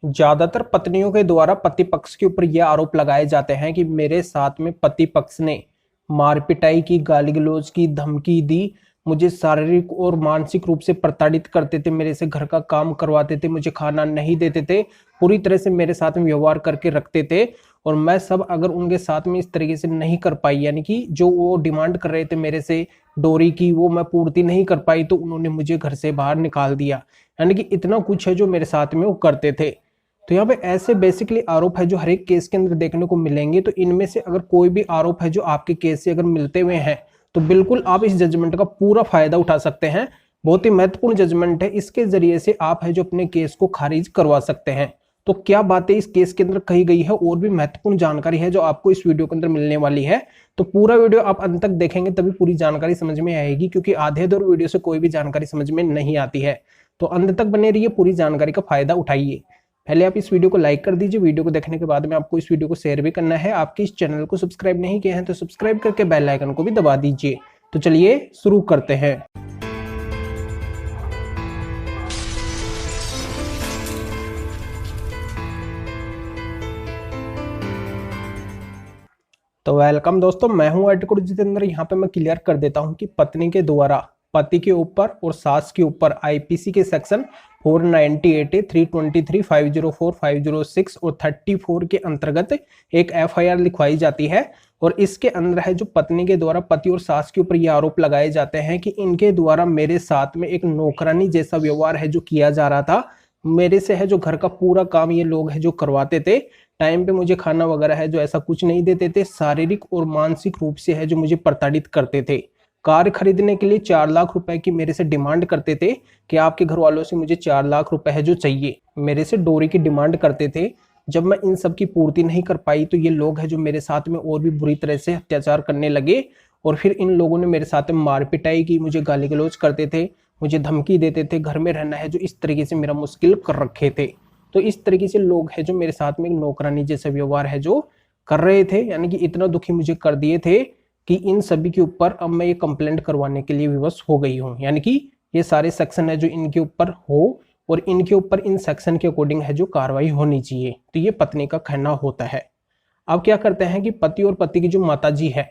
ज्यादातर पत्नियों के द्वारा पति पक्ष के ऊपर यह आरोप लगाए जाते हैं कि मेरे साथ में पति पक्ष ने मार पिटाई की, गाली गलौज की, धमकी दी, मुझे शारीरिक और मानसिक रूप से प्रताड़ित करते थे, मेरे से घर का काम करवाते थे, मुझे खाना नहीं देते थे, पूरी तरह से मेरे साथ में व्यवहार करके रखते थे। और मैं सब अगर उनके साथ में इस तरीके से नहीं कर पाई, यानी कि जो वो डिमांड कर रहे थे मेरे से डोरी की, वो मैं पूर्ति नहीं कर पाई, तो उन्होंने मुझे घर से बाहर निकाल दिया। यानी कि इतना कुछ है जो मेरे साथ में वो करते थे। तो यहाँ पे ऐसे बेसिकली आरोप है जो हर एक केस के अंदर देखने को मिलेंगे। तो इनमें से अगर कोई भी आरोप है जो आपके केस से अगर मिलते हुए हैं तो बिल्कुल आप इस जजमेंट का पूरा फायदा उठा सकते हैं। बहुत ही महत्वपूर्ण जजमेंट है, इसके जरिए से आप है जो अपने केस को खारिज करवा सकते हैं। तो क्या बातें इस केस के अंदर कही गई है और भी महत्वपूर्ण जानकारी है जो आपको इस वीडियो के अंदर मिलने वाली है। तो पूरा वीडियो आप अंत तक देखेंगे तभी पूरी जानकारी समझ में आएगी, क्योंकि आधे दौर वीडियो से कोई भी जानकारी समझ में नहीं आती है। तो अंत तक बने रहिए, पूरी जानकारी का फायदा उठाइए। पहले आप इस वीडियो को लाइक कर दीजिए। वीडियो को देखने के बाद में आपको इस वीडियो को शेयर भी करना है। आपके इस चैनल को सब्सक्राइब नहीं किए हैं तो सब्सक्राइब करके बेल आइकन को भी दबा दीजिए। तो चलिए शुरू करते हैं। तो वेलकम दोस्तों, मैं हूं एडवोकेट जितेंद्र। यहाँ पे मैं क्लियर कर देता हूं कि पत्नी के द्वारा पति के ऊपर और सास के ऊपर आईपीसी के सेक्शन 498, 323, 504, 506 और 34 के अंतर्गत एक एफआईआर लिखवाई जाती है। और इसके अंदर है जो पत्नी के द्वारा पति और सास के ऊपर ये आरोप लगाए जाते हैं कि इनके द्वारा मेरे साथ में एक नौकरानी जैसा व्यवहार है जो किया जा रहा था। मेरे से है जो घर का पूरा काम ये लोग है जो करवाते थे, टाइम पे मुझे खाना वगैरह है जो ऐसा कुछ नहीं देते थे, शारीरिक और मानसिक रूप से है जो मुझे प्रताड़ित करते थे। कार खरीदने के लिए 4 लाख रुपए की मेरे से डिमांड करते थे कि आपके घर वालों से मुझे 4 लाख रुपए है जो चाहिए, मेरे से डोरी की डिमांड करते थे। जब मैं इन सब की पूर्ति नहीं कर पाई तो ये लोग है जो मेरे साथ में और भी बुरी तरह से अत्याचार करने लगे। और फिर इन लोगों ने मेरे साथ में मार पिटाई की, मुझे गाली गलौज करते थे, मुझे धमकी देते थे, घर में रहना है जो इस तरीके से मेरा मुश्किल कर रखे थे। तो इस तरीके से लोग है जो मेरे साथ में एक नौकरानी जैसा व्यवहार है जो कर रहे थे, यानी कि इतना दुखी मुझे कर दिए थे कि इन सभी के ऊपर अब मैं ये कंप्लेंट करवाने के लिए विवश हो गई हूँ। यानी कि ये सारे सेक्शन है जो इनके ऊपर हो और इनके ऊपर इन सेक्शन के अकॉर्डिंग है जो कार्रवाई होनी चाहिए। तो ये पत्नी का कहना होता है। अब क्या करते हैं कि पति और पति की जो माताजी है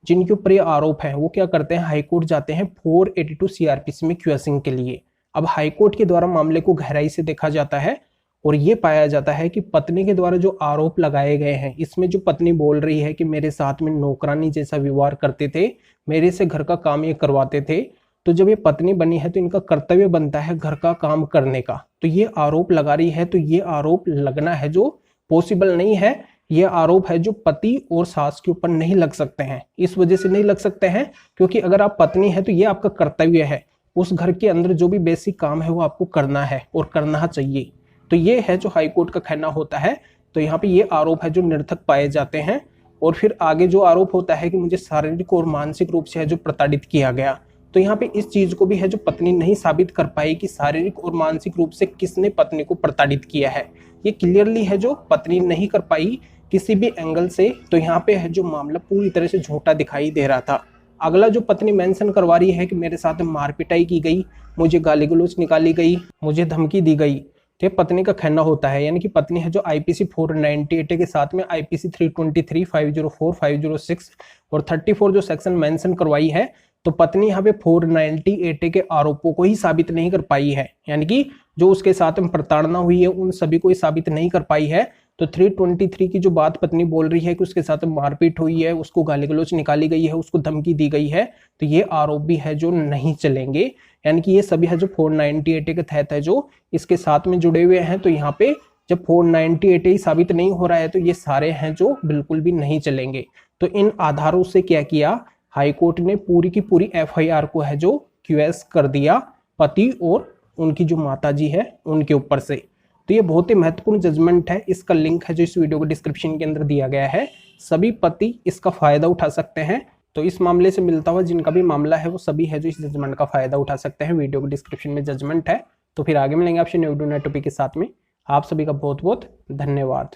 जिनके ऊपर ये आरोप है, वो क्या करते हैं, हाईकोर्ट जाते हैं 482 सीआरपीसी में क्वेश्चन के लिए। अब हाईकोर्ट के द्वारा मामले को गहराई से देखा जाता है और ये पाया जाता है कि पत्नी के द्वारा जो आरोप लगाए गए हैं, इसमें जो पत्नी बोल रही है कि मेरे साथ में नौकरानी जैसा व्यवहार करते थे, मेरे से घर का काम ये करवाते थे। तो जब ये पत्नी बनी है तो इनका कर्तव्य बनता है घर का काम करने का। तो ये आरोप लगा रही है, तो ये आरोप लगना है जो पॉसिबल नहीं है। ये आरोप है जो पति और सास के ऊपर नहीं लग सकते हैं। इस वजह से नहीं लग सकते हैं क्योंकि अगर आप पत्नी है तो ये आपका कर्तव्य है, उस घर के अंदर जो भी बेसिक काम है वो आपको करना है और करना चाहिए। तो ये है जो हाईकोर्ट का कहना होता है। तो यहाँ पे ये आरोप है जो निरर्थक पाए जाते हैं। और फिर आगे जो आरोप होता है कि मुझे शारीरिक और मानसिक रूप से है जो प्रताड़ित किया गया, तो यहाँ पे इस चीज को भी है जो पत्नी नहीं साबित कर पाई कि शारीरिक और मानसिक रूप से किसने पत्नी को प्रताड़ित किया है। ये क्लियरली है जो पत्नी नहीं कर पाई किसी भी एंगल से। तो यहाँ पे है जो मामला पूरी तरह से झूठा दिखाई दे रहा था। अगला जो पत्नी मेंशन करवा रही है कि मेरे साथ मार पिटाई की गई, मुझे गाली गलौज निकाली गई, मुझे धमकी दी गई, तो पत्नी का कहना होता है। यानी कि पत्नी है जो आईपीसी 498 के साथ में आईपीसी 323, 504, 506 और 34 जो सेक्शन मेंशन करवाई है, तो पत्नी यहाँ पे 498 के आरोपों को ही साबित नहीं कर पाई है। यानी कि जो उसके साथ में प्रताड़ना हुई है उन सभी को ही साबित नहीं कर पाई है। तो 323 की जो बात पत्नी बोल रही है कि उसके साथ मारपीट हुई है, उसको गाली गलौज निकाली गई है, उसको धमकी दी गई है, तो ये आरोप भी है जो नहीं चलेंगे। यानी कि ये सभी है जो 498 के तहत है जो इसके साथ में जुड़े हुए हैं। तो यहाँ पे जब 498 ही साबित नहीं हो रहा है तो ये सारे हैं जो बिल्कुल भी नहीं चलेंगे। तो इन आधारों से क्या किया, हाईकोर्ट ने पूरी की पूरी एफआईआर को है जो क्यूएस कर दिया पति और उनकी जो माताजी है उनके ऊपर से। तो ये बहुत ही महत्वपूर्ण जजमेंट है। इसका लिंक है जो इस वीडियो को डिस्क्रिप्शन के अंदर दिया गया है। सभी पति इसका फायदा उठा सकते हैं। तो इस मामले से मिलता हुआ जिनका भी मामला है वो सभी है जो इस जजमेंट का फायदा उठा सकते हैं। वीडियो को डिस्क्रिप्शन में जजमेंट है। तो फिर आगे मिलेंगे आपसे न्यू टॉपिक के साथ में। आप सभी का बहुत बहुत धन्यवाद।